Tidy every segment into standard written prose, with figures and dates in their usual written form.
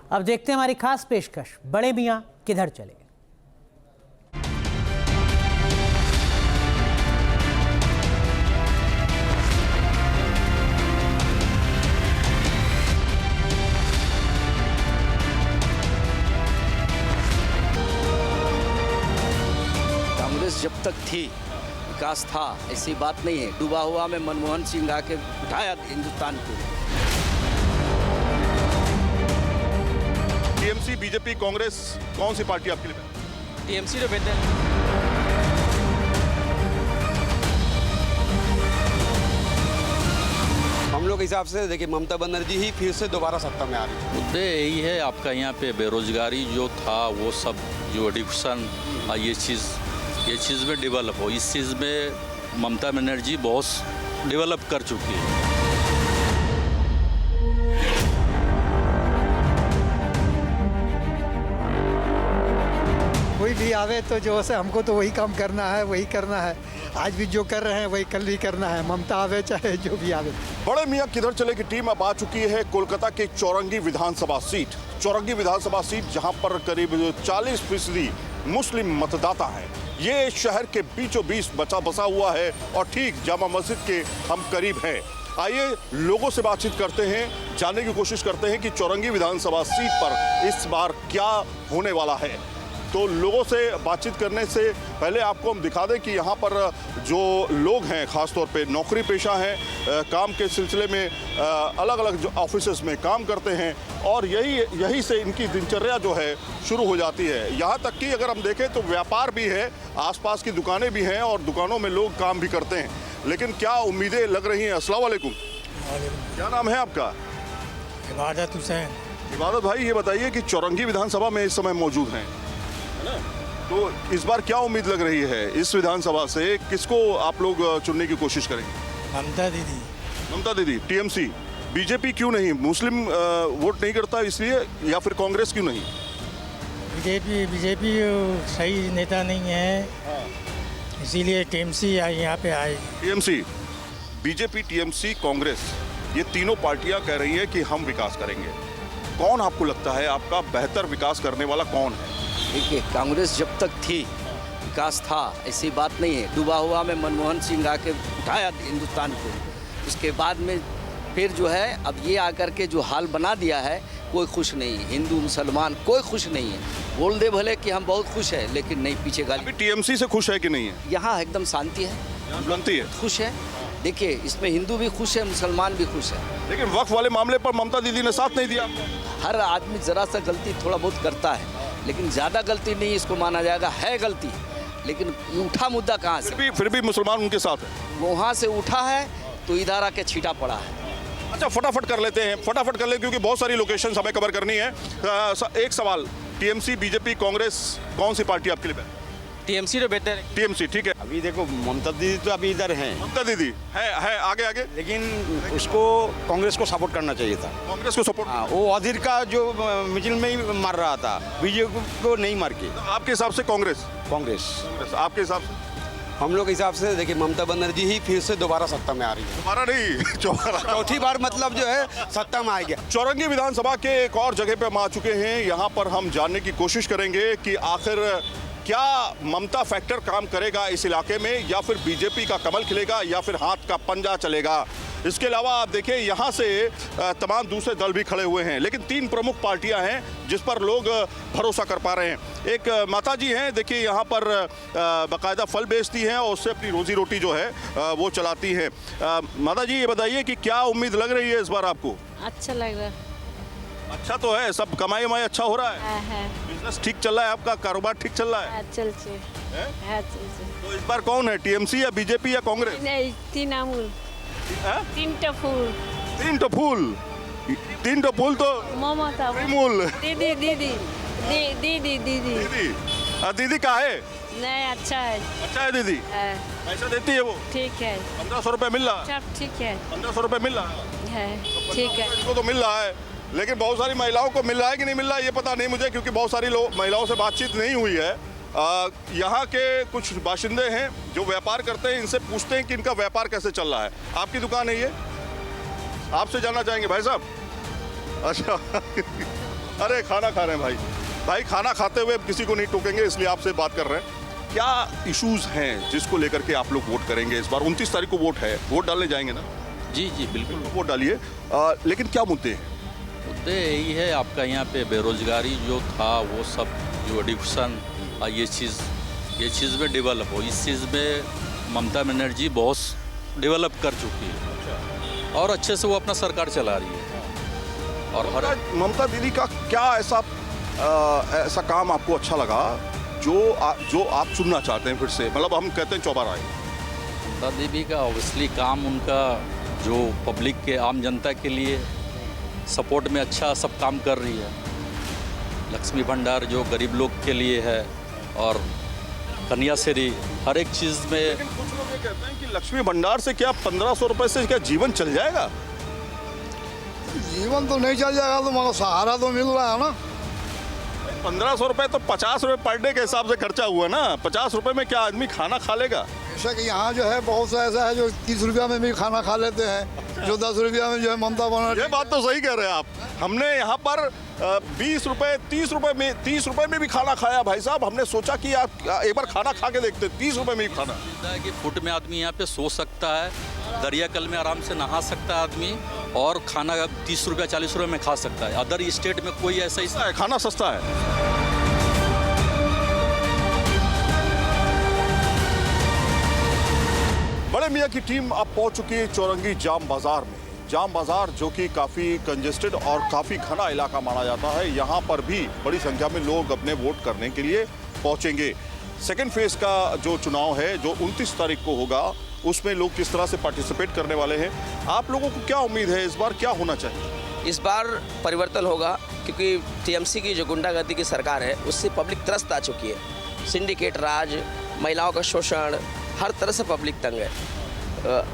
अब देखते हैं हमारी खास पेशकश, बड़े मियाँ किधर चले। कांग्रेस जब तक थी विकास था, ऐसी बात नहीं है। डूबा हुआ में मनमोहन सिंह आके उठाया हिंदुस्तान को। टीएमसी, बीजेपी, कांग्रेस, कौन सी पार्टी आपके लिए? टीएमसी तो बेहतर है। हम लोग के हिसाब से देखिए ममता बनर्जी ही फिर से दोबारा सत्ता में आ रही है। मुद्दे यही है आपका यहाँ पे बेरोजगारी जो था वो सब जो एडिक्शन ये चीज़ में डेवलप हो, इस चीज़ में ममता बनर्जी बहुत डेवलप कर चुकी है। कोई भी आवे तो जो है हमको तो वही काम करना है, वही करना है। आज भी जो कर रहे हैं वही कल भी करना है, ममता आवे चाहे जो भी आवे। बड़े मियाँ किधर चले की टीम अब आ चुकी है कोलकाता के चौरंगी विधानसभा सीट। चौरंगी विधानसभा सीट जहां पर करीब 40% मुस्लिम मतदाता हैं। ये शहर के बीचों बीच बसा हुआ है और ठीक जामा मस्जिद के हम करीब हैं। आइए लोगों से बातचीत करते हैं, जानने की कोशिश करते हैं कि चौरंगी विधानसभा सीट पर इस बार क्या होने वाला है। तो लोगों से बातचीत करने से पहले आपको हम दिखा दें कि यहाँ पर जो लोग हैं ख़ासतौर पे नौकरी पेशा हैं, काम के सिलसिले में अलग अलग जो ऑफिसेस में काम करते हैं और यही से इनकी दिनचर्या जो है शुरू हो जाती है। यहाँ तक कि अगर हम देखें तो व्यापार भी है, आसपास की दुकानें भी हैं और दुकानों में लोग काम भी करते हैं। लेकिन क्या उम्मीदें लग रही हैं? अस्सलाम वालेकुम। क्या नाम है आपका? इबादत हुसैन। इबादत भाई, ये बताइए कि चौरंगी विधानसभा में इस समय मौजूद हैं, तो इस बार क्या उम्मीद लग रही है? इस विधानसभा से किसको आप लोग चुनने की कोशिश करेंगे? ममता दीदी। ममता दीदी। टीएमसी, बीजेपी क्यों नहीं? मुस्लिम वोट नहीं करता इसलिए, या फिर कांग्रेस क्यों नहीं? बीजेपी सही नेता नहीं है, इसीलिए टीएमसी यहाँ पे आए। टीएमसी, बीजेपी, टीएमसी, कांग्रेस, ये तीनों पार्टियां कह रही हैं कि हम विकास करेंगे। कौन आपको लगता है आपका बेहतर विकास करने वाला कौन है? देखिए, कांग्रेस जब तक थी विकास था, ऐसी बात नहीं है। डूबा हुआ में मनमोहन सिंह आके उठाया हिंदुस्तान को। उसके बाद में फिर जो है अब ये आकर के जो हाल बना दिया है, कोई खुश नहीं है। हिंदू मुसलमान कोई खुश नहीं है। बोल दे भले कि हम बहुत खुश हैं, लेकिन नहीं, पीछे गाली। टीएमसी से खुश है कि नहीं है? यहाँ एकदम शांति है, शांति है, खुश है। देखिए, इसमें हिंदू भी खुश है, मुसलमान भी खुश है। लेकिन वक्फ वाले मामले पर ममता दीदी ने साथ नहीं दिया। हर आदमी जरा सा गलती थोड़ा बहुत करता है, लेकिन ज़्यादा गलती नहीं इसको माना जाएगा, है गलती। लेकिन उठा मुद्दा कहाँ से? फिर भी मुसलमान उनके साथ है। वहाँ से उठा है तो इधर आके छीटा पड़ा है। अच्छा, फटाफट कर लेते हैं, फटाफट कर लें क्योंकि बहुत सारी लोकेशन हमें कवर करनी है। एक सवाल, टीएमसी, बीजेपी, कांग्रेस, कौन सी पार्टी आपके लिए? टीएमसी तो बेहतर है। टीएमसी, ठीक है। अभी देखो ममता दीदी तो अभी इधर हैं, ममता दीदी है आगे, लेकिन उसको कांग्रेस को सपोर्ट करना चाहिए था। कांग्रेस को सपोर्ट। हाँ, वो अधीर का जो मिडिल में ही मार रहा था, बीजेपी को नहीं मार के। आपके हिसाब से कांग्रेस? कांग्रेस। आपके हिसाब से? हम लोग के हिसाब से देखिए ममता बनर्जी ही फिर से दोबारा सत्ता में आ रही है। दोबारा नहीं, चौथी बार मतलब जो है सत्ता में आ गया। चौरंगी विधानसभा के एक और जगह पे हम आ चुके हैं। यहाँ पर हम जानने की कोशिश करेंगे कि आखिर क्या ममता फैक्टर काम करेगा इस इलाके में, या फिर बीजेपी का कमल खिलेगा, या फिर हाथ का पंजा चलेगा। इसके अलावा आप देखिए यहाँ से तमाम दूसरे दल भी खड़े हुए हैं, लेकिन तीन प्रमुख पार्टियां हैं जिस पर लोग भरोसा कर पा रहे हैं। एक माता जी हैं, देखिए यहाँ पर बाकायदा फल बेचती हैं और उससे अपनी रोजी रोटी जो है वो चलाती हैं। माता जी, ये बताइए कि क्या उम्मीद लग रही है इस बार आपको? अच्छा लग रहा है। अच्छा तो है, सब कमाई वमाई अच्छा हो रहा है? बिजनेस ठीक चल रहा है आपका? कारोबार ठीक चल रहा है? चल तो इस बार कौन है, टीएमसी या बीजेपी या कांग्रेस? नहीं, तीन अमूल, तीन फूल, तीन फूल तो ममता, मूल। दीदी दीदी दीदी दीदी दीदी का है? नहीं, अच्छा है। अच्छा है दीदी? पैसा देती है वो? ठीक है। 1500 रुपए मिल रहा है? सब ठीक है। 1500 रुपए मिल रहा है, ठीक है। इसको तो मिल रहा है, लेकिन बहुत सारी महिलाओं को मिल रहा है कि नहीं मिल रहा है ये पता नहीं मुझे, क्योंकि बहुत सारी महिलाओं से बातचीत नहीं हुई है। यहाँ के कुछ बाशिंदे हैं जो व्यापार करते हैं, इनसे पूछते हैं कि इनका व्यापार कैसे चल रहा है। आपकी दुकान है ये? आपसे जानना चाहेंगे भाई साहब। अच्छा अरे खाना खा रहे हैं भाई खाना खाते हुए किसी को नहीं टोकेंगे, इसलिए आपसे बात कर रहे हैं। क्या इश्यूज हैं जिसको लेकर के आप लोग वोट करेंगे इस बार? 29 तारीख को वोट है, वोट डालने जाएंगे ना? जी जी बिल्कुल। वोट डालिए, लेकिन क्या मुद्दे हैं? मुद्दे यही है आपका यहाँ पे बेरोजगारी जो था वो सब जो एडिक्शन ये चीज़ में डेवलप हो, इस चीज़ में ममता बनर्जी बहुत डेवलप कर चुकी है और अच्छे से वो अपना सरकार चला रही है। और हर ममता दीदी का क्या ऐसा काम आपको अच्छा लगा जो आप चुनना चाहते हैं फिर से? मतलब हम कहते हैं चौबारा आए। ममता दीदी का ऑब्वियसली काम उनका जो पब्लिक के आम जनता के लिए सपोर्ट में अच्छा सब काम कर रही है। लक्ष्मी भंडार जो गरीब लोग के लिए है और कन्याश्री हर एक चीज़ में। लेकिन कुछ लोग ये कहते हैं कि लक्ष्मी भंडार से क्या 1500 रुपए से क्या जीवन चल जाएगा? जीवन तो नहीं चल जाएगा, तो मगर सहारा तो मिल रहा है ना। 1500 रुपए तो 50 रुपए पर डे के हिसाब से खर्चा हुआ ना। 50 रुपए में क्या आदमी खाना खा लेगा? बेशक यहाँ जो है बहुत सा ऐसा है जो 30 रुपया में भी खाना खा लेते हैं, जो 10 रुपया में जो है ममता बनर्जी। ये बात तो सही कह रहे हैं आप। हमने यहाँ पर 20 रुपए 30 रुपए में भी खाना खाया भाई साहब। हमने सोचा कि आप एक बार खाना खा के देखते, 30 रुपए में भी खाना। कि फुट में आदमी यहाँ पे सो सकता है, दरिया कल में आराम से नहा सकता है आदमी, और खाना 30 रुपया 40 रुपये में खा सकता है। अदर स्टेट में कोई ऐसा ही खाना सस्ता है। बड़े मियाँ की टीम अब पहुंच चुकी है चौरंगी जाम बाजार में। जाम बाजार जो कि काफ़ी कंजेस्टेड और काफ़ी घना इलाका माना जाता है, यहाँ पर भी बड़ी संख्या में लोग अपने वोट करने के लिए पहुँचेंगे। सेकेंड फेज का जो चुनाव है जो 29 तारीख को होगा, उसमें लोग किस तरह से पार्टिसिपेट करने वाले हैं? आप लोगों को क्या उम्मीद है, इस बार क्या होना चाहिए? इस बार परिवर्तन होगा, क्योंकि टीएमसी की जो गुंडागर्दी की सरकार है उससे पब्लिक त्रस्त आ चुकी है। सिंडिकेट राज, महिलाओं का शोषण, हर तरह से पब्लिक तंग है।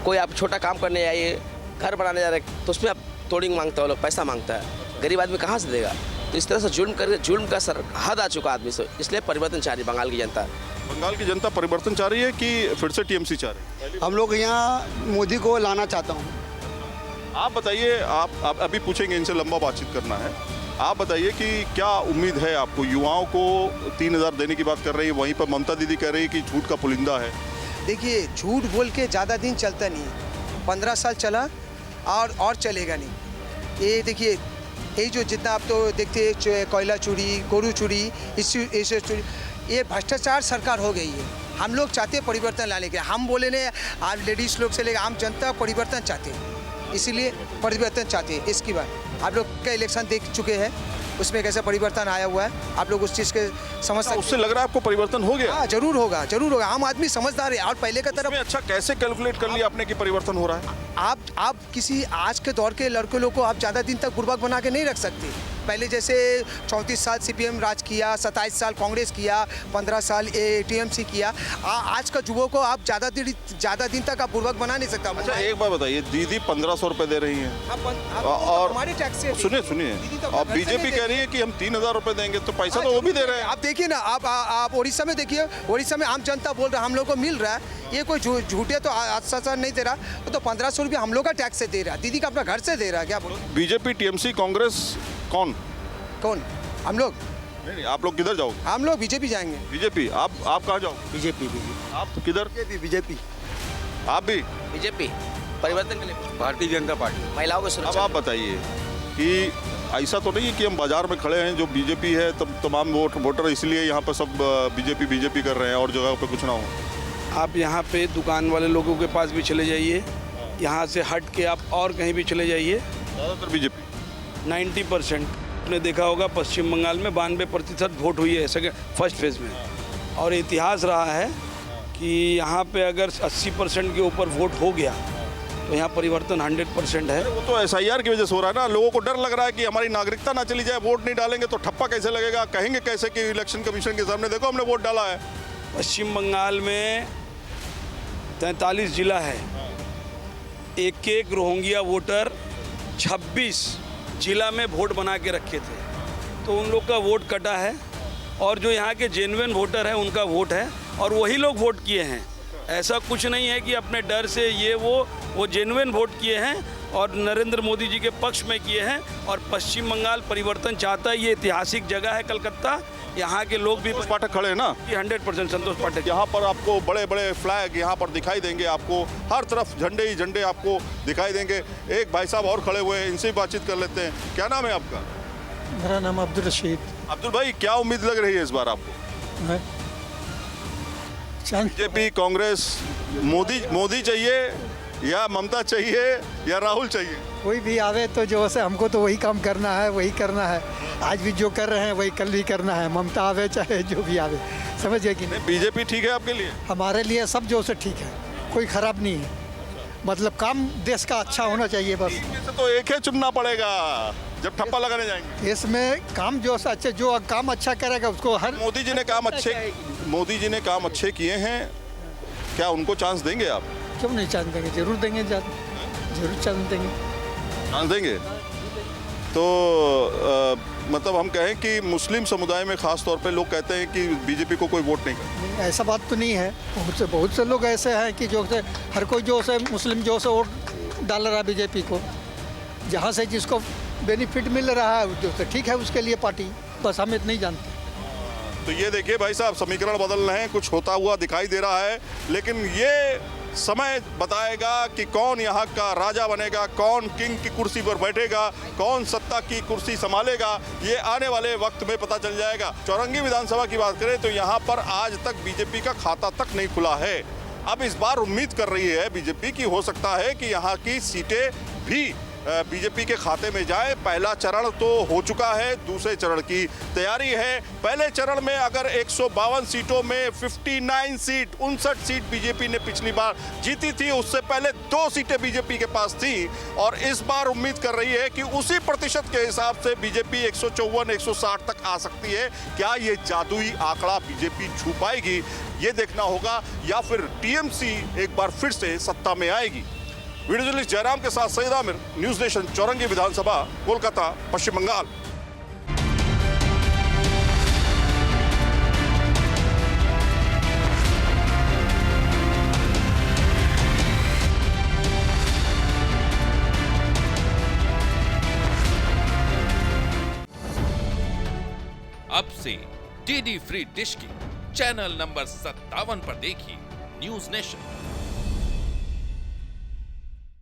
कोई आप छोटा काम करने आइए, घर बनाने जा रहे तो उसमें आप तोड़िंग मांगता है, लोग पैसा मांगता है, गरीब आदमी कहाँ से देगा? तो इस तरह से जुल्म का हद आ चुका आदमी से, इसलिए परिवर्तन चाह रही बंगाल की जनता। बंगाल की जनता परिवर्तन चाह रही है कि फिर से टीएमसी चाह रही है? हम लोग यहाँ मोदी को लाना चाहता हूँ। आप बताइए, आप अभी पूछेंगे, इनसे लंबा बातचीत करना है। आप बताइए कि क्या उम्मीद है आपको? युवाओं को 3000 देने की बात कर रही है, वहीं पर ममता दीदी कह रही है कि झूठ का पुलिंदा है। देखिए, झूठ बोल के ज़्यादा दिन चलता नहीं है। 15 साल चला और चलेगा नहीं। ये देखिए, यही जो जितना आप तो देखते हैं, कोयला चोरी, गोरू चोरी, इस चोरी, ये भ्रष्टाचार सरकार हो गई है। हम लोग चाहते हैं परिवर्तन लाने के। हम बोले ने, आप लेडीज़ लोग से लेकर आम जनता परिवर्तन चाहते हैं, इसीलिए परिवर्तन चाहते हैं। इसकी बात आप लोग का इलेक्शन देख चुके हैं, उसमें कैसा परिवर्तन आया हुआ है, आप लोग उस चीज़ के समझ सकते। उससे लग रहा है आपको परिवर्तन हो गया? हाँ, जरूर होगा, जरूर होगा। आम आदमी समझदार है और पहले का तरफ। अच्छा, कैसे कैलकुलेट कर लिया आपने कि परिवर्तन हो रहा है? आप किसी आज के दौर के लड़के लोग को आप ज़्यादा दिन तक बुर्बक बना के नहीं रख सकते। पहले जैसे 34 साल सीपीएम राज किया, 27 साल कांग्रेस किया, 15 साल टीएमसी किया। आज का युवक को आप ज़्यादा दिन तक आप बुर्बक बना नहीं सकता। अच्छा, एक बात बताइए, दीदी 1500 रुपए दे रही हैं और हमारे टैक्स से। सुनिए, अब बीजेपी कह रही है कि हम 3000 रुपए देंगे, तो पैसा तो वो भी दे रहे हैं। आप देखिए ना, आप उड़ीसा में देखिए, उड़ीसा में आम जनता बोल रहा है हम लोग को मिल रहा है। ये कोई झूठे तो आश्वासन नहीं दे रहा, तो 1500 रुपये हम लोग का टैक्स से दे रहा है, दीदी का अपना घर से दे रहा है। क्या बोलो? बीजेपी, टीएमसी, कांग्रेस, कौन? हम लोग। नहीं, आप लोग किधर जाओगे? हम लोग बीजेपी जाएंगे। बीजेपी। आप कहाँ जाओ? बीजेपी। आप किधर? बीजेपी। आप भी बीजेपी परिवर्तन के लिए, भारतीय जनता पार्टी। महिलाओं को अब सुरक्षा। आप बताइए कि ऐसा तो नहीं है कि हम बाजार में खड़े हैं, जो बीजेपी है तब तमाम वोटर इसलिए यहाँ पर सब बीजेपी कर रहे हैं और जगह पे कुछ ना हो। आप यहाँ पे दुकान वाले लोगों के पास भी चले जाइए, यहाँ से हट के आप और कहीं भी चले जाइए, ज़्यादातर बीजेपी। 90% आपने देखा होगा पश्चिम बंगाल में 92% वोट हुई है फर्स्ट फेज में। और इतिहास रहा है कि यहाँ पे अगर 80% के ऊपर वोट हो गया तो यहाँ परिवर्तन 100% है। वो तो SIR की वजह से हो रहा है ना। लोगों को डर लग रहा है कि हमारी नागरिकता ना चली जाए, वोट नहीं डालेंगे तो ठप्पा कैसे लगेगा, कहेंगे कैसे कि इलेक्शन कमीशन के सामने देखो हमने वोट डाला है। पश्चिम बंगाल में 43 जिला है, एक रोहिंग्या वोटर 26 जिला में वोट बना के रखे थे, तो उन लोग का वोट कटा है। और जो यहाँ के जेन्युइन वोटर है उनका वोट है और वही लोग वोट किए हैं। ऐसा कुछ नहीं है कि अपने डर से ये वो जेन्युइन वोट किए हैं और नरेंद्र मोदी जी के पक्ष में किए हैं। और पश्चिम बंगाल परिवर्तन चाहता है। ये ऐतिहासिक जगह है कलकत्ता। यहाँ के लोग भी संतोष पाठक खड़े हैं ना, 100% संतोष पाठक। यहाँ पर आपको बड़े बड़े फ्लैग यहाँ पर दिखाई देंगे, आपको हर तरफ झंडे ही झंडे आपको दिखाई देंगे। एक भाई साहब और खड़े हुए हैं, इनसे भी बातचीत कर लेते हैं। क्या नाम है आपका? मेरा नाम अब्दुल रशीद। अब्दुल भाई, क्या उम्मीद लग रही है इस बार आपको? बीजेपी, कांग्रेस, मोदी चाहिए या ममता चाहिए या राहुल चाहिए? कोई भी आवे तो जो है हमको तो वही काम करना है, वही करना है। आज भी जो कर रहे हैं वही कल भी करना है। ममता आवे चाहे जो भी आवे, समझे कि नहीं? बीजेपी ठीक है आपके लिए? हमारे लिए सब जो से ठीक है, कोई खराब नहीं है। मतलब काम देश का अच्छा होना चाहिए बस। तो एक ही चुनना पड़ेगा जब ठप्पा लगाने जाएंगे। इसमें काम जो से अच्छे, जो काम अच्छा करेगा उसको हर। मोदी जी ने काम अच्छे किए हैं, क्या उनको चांस देंगे आप? क्यों नहीं चांस देंगे? जरूर देंगे, जरूर चांस देंगे। चांस देंगे तो मतलब हम कहें कि मुस्लिम समुदाय में खास तौर पे लोग कहते हैं कि बीजेपी को कोई वोट नहीं करता। ऐसा बात तो नहीं है। बहुत से लोग ऐसे हैं कि जो से हर कोई जो से मुस्लिम जो से वोट डाल रहा है बीजेपी को। जहाँ से जिसको बेनिफिट मिल रहा है जो से ठीक है उसके लिए पार्टी, बस हम इतना ही जानते हैं। तो ये देखिए भाई साहब, समीकरण बदल रहे हैं, कुछ होता हुआ दिखाई दे रहा है, लेकिन ये समय बताएगा कि कौन यहाँ का राजा बनेगा, कौन किंग की कुर्सी पर बैठेगा, कौन सत्ता की कुर्सी संभालेगा। ये आने वाले वक्त में पता चल जाएगा। चौरंगी विधानसभा की बात करें तो यहाँ पर आज तक बीजेपी का खाता तक नहीं खुला है। अब इस बार उम्मीद कर रही है बीजेपी की हो सकता है कि यहाँ की सीटें भी बीजेपी के खाते में जाए। पहला चरण तो हो चुका है, दूसरे चरण की तैयारी है। पहले चरण में अगर 152 सीटों में 59 सीट 59 बीजेपी ने पिछली बार जीती थी, उससे पहले 2 सीटें बीजेपी के पास थी। और इस बार उम्मीद कर रही है कि उसी प्रतिशत के हिसाब से बीजेपी 154 160 तक आ सकती है। क्या ये जादुई आंकड़ा बीजेपी छू पाएगी, ये देखना होगा, या फिर टीएमसी एक बार फिर से सत्ता में आएगी। वीडियो जर्नलिस्ट जयराम के साथ सईद आमिर, न्यूज नेशन, चौरंगी विधानसभा, कोलकाता, पश्चिम बंगाल। अब से डीडी फ्री डिश की चैनल नंबर 57 पर देखिए न्यूज नेशन।